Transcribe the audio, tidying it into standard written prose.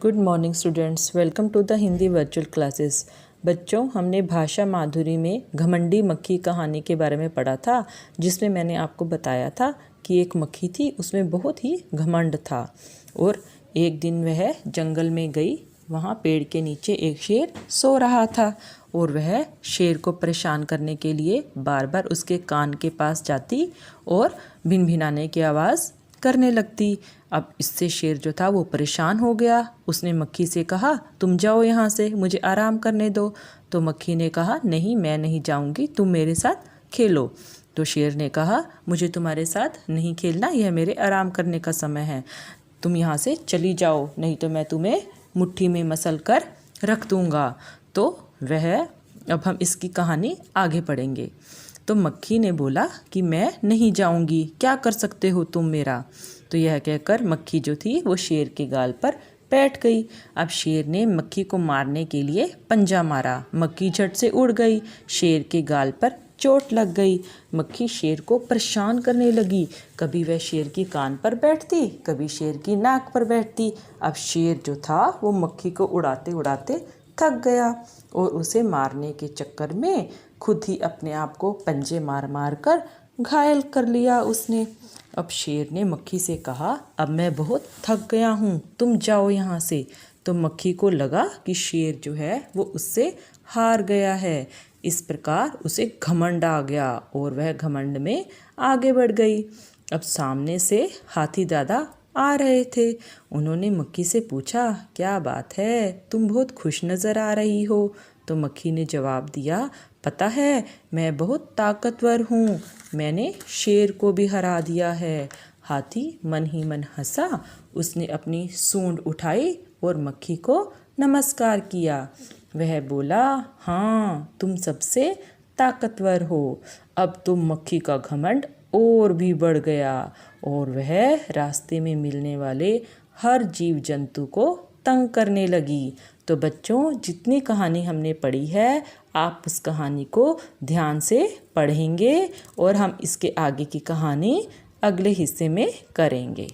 Good morning students, welcome to the Hindi virtual classes. बच्चों, हमने भाषा माधुरी में घमंडी मक्खी कहानी के बारे में पढ़ा था, जिसमें मैंने आपको बताया था कि एक मक्खी थी, उसमें बहुत ही घमंड था। और एक दिन वह जंगल में गई। वहाँ पेड़ के नीचे एक शेर सो रहा था और वह शेर को परेशान करने के लिए बार बार उसके कान के पास जाती और भिनभिनाने की आवाज़ करने लगती। अब इससे शेर जो था वो परेशान हो गया। उसने मक्खी से कहा, तुम जाओ यहाँ से, मुझे आराम करने दो। तो मक्खी ने कहा, नहीं, मैं नहीं जाऊँगी, तुम मेरे साथ खेलो। तो शेर ने कहा, मुझे तुम्हारे साथ नहीं खेलना, यह मेरे आराम करने का समय है, तुम यहाँ से चली जाओ, नहीं तो मैं तुम्हें मुट्ठी में मसल कर रख दूँगा। तो वह अब हम इसकी कहानी आगे पढ़ेंगे। तो मक्खी ने बोला कि मैं नहीं जाऊंगी, क्या कर सकते हो तुम मेरा। तो यह कहकर मक्खी जो थी वो शेर के गाल पर बैठ गई। अब शेर ने मक्खी को मारने के लिए पंजा मारा। मक्खी झट से उड़ गई, शेर के गाल पर चोट लग गई। मक्खी शेर को परेशान करने लगी। कभी वह शेर की कान पर बैठती, कभी शेर की नाक पर बैठती। अब शेर जो था वो मक्खी को उड़ाते उड़ाते थक गया और उसे मारने के चक्कर में खुद ही अपने आप को पंजे मार मार कर घायल कर लिया उसने। अब शेर ने मक्खी से कहा, अब मैं बहुत थक गया हूँ, तुम जाओ यहाँ से। तो मक्खी को लगा कि शेर जो है वो उससे हार गया है। इस प्रकार उसे घमंड आ गया और वह घमंड में आगे बढ़ गई। अब सामने से हाथी दादा आ रहे थे। उन्होंने मक्खी से पूछा, क्या बात है, तुम बहुत खुश नज़र आ रही हो। तो मक्खी ने जवाब दिया, पता है, मैं बहुत ताकतवर हूँ, मैंने शेर को भी हरा दिया है। हाथी मन ही मन हंसा। उसने अपनी सूंड उठाई और मक्खी को नमस्कार किया। वह बोला, हाँ, तुम सबसे ताकतवर हो। अब तो मक्खी का घमंड और भी बढ़ गया और वह रास्ते में मिलने वाले हर जीव जंतु को तंग करने लगी। तो बच्चों, जितनी कहानी हमने पढ़ी है, आप उस कहानी को ध्यान से पढ़ेंगे और हम इसके आगे की कहानी अगले हिस्से में करेंगे।